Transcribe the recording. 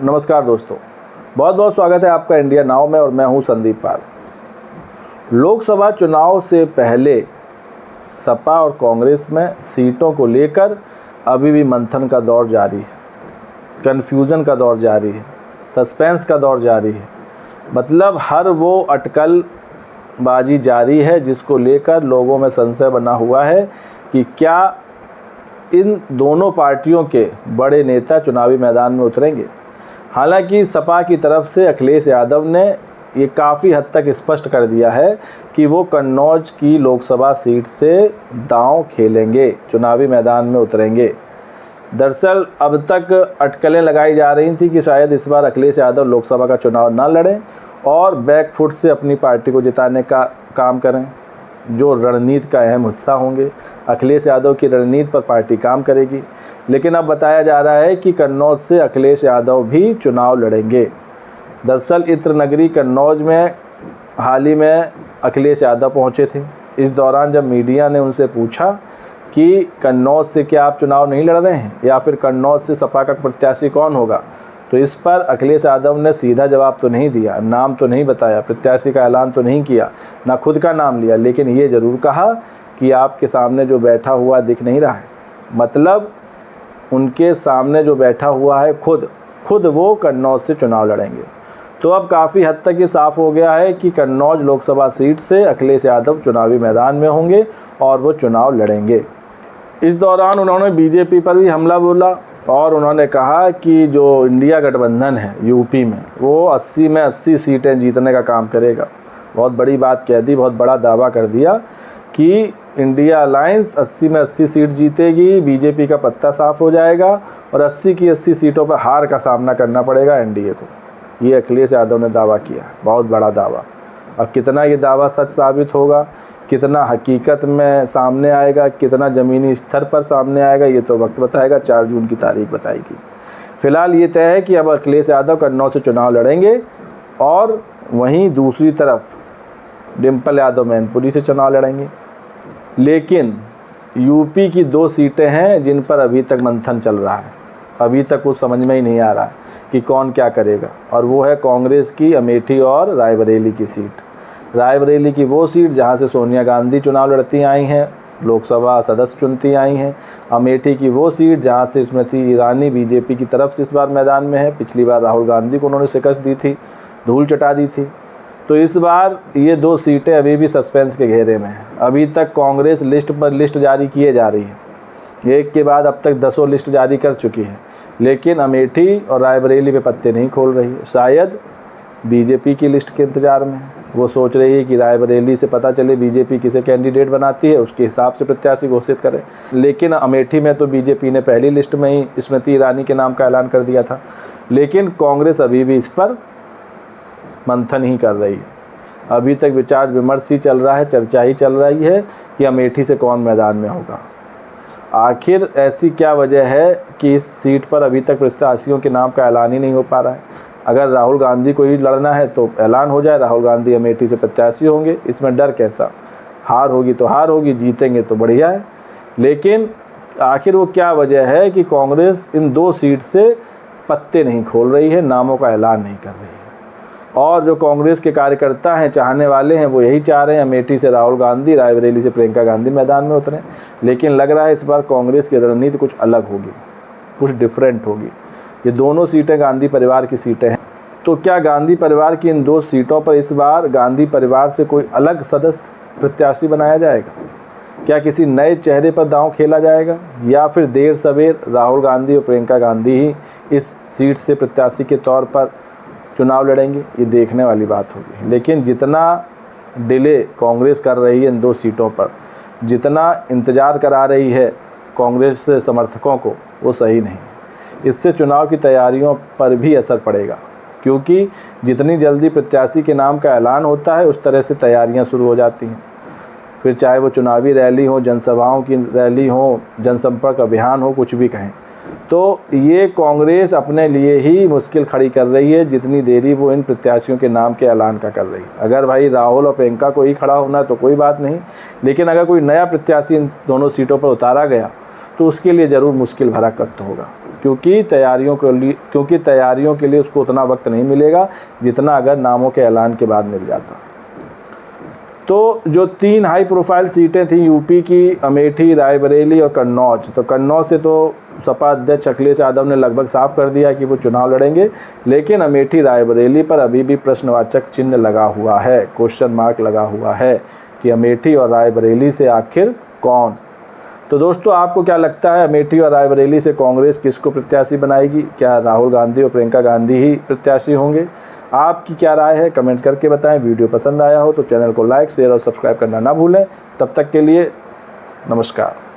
नमस्कार दोस्तों, बहुत बहुत स्वागत है आपका इंडिया नाउ में और मैं हूं संदीप पाल। लोकसभा चुनाव से पहले सपा और कांग्रेस में सीटों को लेकर अभी भी मंथन का दौर जारी है, कन्फ्यूज़न का दौर जारी है, सस्पेंस का दौर जारी है। मतलब हर वो अटकलबाजी जारी है जिसको लेकर लोगों में संशय बना हुआ है कि क्या इन दोनों पार्टियों के बड़े नेता चुनावी मैदान में उतरेंगे। हालांकि सपा की तरफ से अखिलेश यादव ने ये काफ़ी हद तक स्पष्ट कर दिया है कि वो कन्नौज की लोकसभा सीट से दांव खेलेंगे, चुनावी मैदान में उतरेंगे। दरअसल अब तक अटकलें लगाई जा रही थी कि शायद इस बार अखिलेश यादव लोकसभा का चुनाव ना लड़ें और बैकफुट से अपनी पार्टी को जिताने का काम करें। जो रणनीति का अहम हिस्सा होंगे, अखिलेश यादव की रणनीति पर पार्टी काम करेगी। लेकिन अब बताया जा रहा है कि कन्नौज से अखिलेश यादव भी चुनाव लड़ेंगे। दरअसल इत्र नगरी कन्नौज में हाल ही में अखिलेश यादव पहुंचे थे। इस दौरान जब मीडिया ने उनसे पूछा कि कन्नौज से क्या आप चुनाव नहीं लड़ रहे हैं या फिर कन्नौज से सपा का प्रत्याशी कौन होगा, तो इस पर अखिलेश यादव ने सीधा जवाब तो नहीं दिया, नाम तो नहीं बताया, प्रत्याशी का ऐलान तो नहीं किया, ना खुद का नाम लिया, लेकिन ये ज़रूर कहा कि आपके सामने जो बैठा हुआ दिख नहीं रहा है। मतलब उनके सामने जो बैठा हुआ है खुद वो कन्नौज से चुनाव लड़ेंगे। तो अब काफ़ी हद तक ये साफ़ हो गया है कि कन्नौज लोकसभा सीट से अखिलेश यादव चुनावी मैदान में होंगे और वो चुनाव लड़ेंगे। इस दौरान उन्होंने बीजेपी पर भी हमला बोला और उन्होंने कहा कि जो इंडिया गठबंधन है यूपी में, वो 80 में 80 सीटें जीतने का काम करेगा। बहुत बड़ी बात कह दी, बहुत बड़ा दावा कर दिया कि इंडिया अलायंस 80 में 80 सीट जीतेगी, बीजेपी का पत्ता साफ हो जाएगा और 80 की 80 सीटों पर हार का सामना करना पड़ेगा एनडीए को। ये अखिलेश यादव ने दावा किया है, बहुत बड़ा दावा। अब कितना ये दावा सच साबित होगा, कितना हकीकत में सामने आएगा, कितना ज़मीनी स्तर पर सामने आएगा, ये तो वक्त बताएगा। 4 जून की तारीख बताएगी। फ़िलहाल ये तय है कि अब अखिलेश यादव कन्नौज से चुनाव लड़ेंगे और वहीं दूसरी तरफ डिम्पल यादव मैनपुरी से चुनाव लड़ेंगे। लेकिन यूपी की 2 सीटें हैं जिन पर अभी तक मंथन चल रहा है, अभी तक कुछ समझ में ही नहीं आ रहा है कि कौन क्या करेगा। और वो है कांग्रेस की अमेठी और रायबरेली की सीट। रायबरेली की वो सीट जहां से सोनिया गांधी चुनाव लड़ती आई हैं, लोकसभा सदस्य चुनती आई हैं। अमेठी की वो सीट जहां से स्मृति ईरानी बीजेपी की तरफ से इस बार मैदान में है। पिछली बार राहुल गांधी को उन्होंने शिकस्त दी थी, धूल चटा दी थी। तो इस बार ये 2 सीटें अभी भी सस्पेंस के घेरे में हैं। अभी तक कांग्रेस लिस्ट पर लिस्ट जारी किए जा रही है, एक के बाद अब तक 10 लिस्ट जारी कर चुकी है, लेकिन अमेठी और रायबरेली पे पत्ते नहीं खोल रही है। शायद बीजेपी की लिस्ट के इंतज़ार में है। वो सोच रही है कि रायबरेली से पता चले बीजेपी किसे कैंडिडेट बनाती है, उसके हिसाब से प्रत्याशी घोषित करे। लेकिन अमेठी में तो बीजेपी ने पहली लिस्ट में ही स्मृति ईरानी के नाम का ऐलान कर दिया था। लेकिन कांग्रेस अभी भी इस पर मंथन ही कर रही है। अभी तक विचार विमर्श ही चल रहा है, चर्चा ही चल रही है कि अमेठी से कौन मैदान में होगा। आखिर ऐसी क्या वजह है कि इस सीट पर अभी तक प्रत्याशियों के नाम का ऐलान ही नहीं हो पा रहा है। अगर राहुल गांधी को ही लड़ना है तो ऐलान हो जाए, राहुल गांधी अमेठी से प्रत्याशी होंगे, इसमें डर कैसा। हार होगी तो हार होगी, जीतेंगे तो बढ़िया है। लेकिन आखिर वो क्या वजह है कि कांग्रेस इन 2 सीट से पत्ते नहीं खोल रही है, नामों का ऐलान नहीं कर रही है। और जो कांग्रेस के कार्यकर्ता हैं, चाहने वाले हैं, वो यही चाह रहे हैं अमेठी से राहुल गांधी, रायबरेली से प्रियंका गांधी मैदान में उतरें। लेकिन लग रहा है इस बार कांग्रेस की रणनीति कुछ अलग होगी, कुछ डिफरेंट होगी। ये दोनों सीटें गांधी परिवार की सीटें हैं। तो क्या गांधी परिवार की इन 2 सीटों पर इस बार गांधी परिवार से कोई अलग सदस्य प्रत्याशी बनाया जाएगा? क्या किसी नए चेहरे पर दांव खेला जाएगा या फिर देर सवेर राहुल गांधी और प्रियंका गांधी ही इस सीट से प्रत्याशी के तौर पर चुनाव लड़ेंगे? ये देखने वाली बात होगी। लेकिन जितना डिले कांग्रेस कर रही है इन 2 सीटों पर, जितना इंतज़ार करा रही है कांग्रेस समर्थकों को, वो सही नहीं। इससे चुनाव की तैयारियों पर भी असर पड़ेगा, क्योंकि जितनी जल्दी प्रत्याशी के नाम का ऐलान होता है उस तरह से तैयारियां शुरू हो जाती हैं। फिर चाहे वो चुनावी रैली हो, जनसभाओं की रैली हो, जनसंपर्क अभियान हो, कुछ भी कहें, तो ये कांग्रेस अपने लिए ही मुश्किल खड़ी कर रही है जितनी देरी वो इन प्रत्याशियों के नाम के ऐलान का कर रही है। अगर भाई राहुल और प्रियंका को ही खड़ा होना है तो कोई बात नहीं, लेकिन अगर कोई नया प्रत्याशी इन दोनों सीटों पर उतारा गया तो उसके लिए ज़रूर मुश्किल भरा वक्त होगा। क्योंकि तैयारियों के लिए उसको उतना वक्त नहीं मिलेगा जितना अगर नामों के ऐलान के बाद मिल जाता। तो जो 3 हाई प्रोफाइल सीटें थी यूपी की, अमेठी, रायबरेली और कन्नौज, तो कन्नौज से तो सपा अध्यक्ष अखिलेश यादव ने लगभग साफ कर दिया कि वो चुनाव लड़ेंगे, लेकिन अमेठी रायबरेली पर अभी भी प्रश्नवाचक चिन्ह लगा हुआ है, क्वेश्चन मार्क लगा हुआ है कि अमेठी और रायबरेली से आखिर कौन। तो दोस्तों आपको क्या लगता है, अमेठी और रायबरेली से कांग्रेस किसको प्रत्याशी बनाएगी? क्या राहुल गांधी और प्रियंका गांधी ही प्रत्याशी होंगे? आपकी क्या राय है कमेंट्स करके बताएं। वीडियो पसंद आया हो तो चैनल को लाइक, शेयर और सब्सक्राइब करना ना भूलें। तब तक के लिए नमस्कार।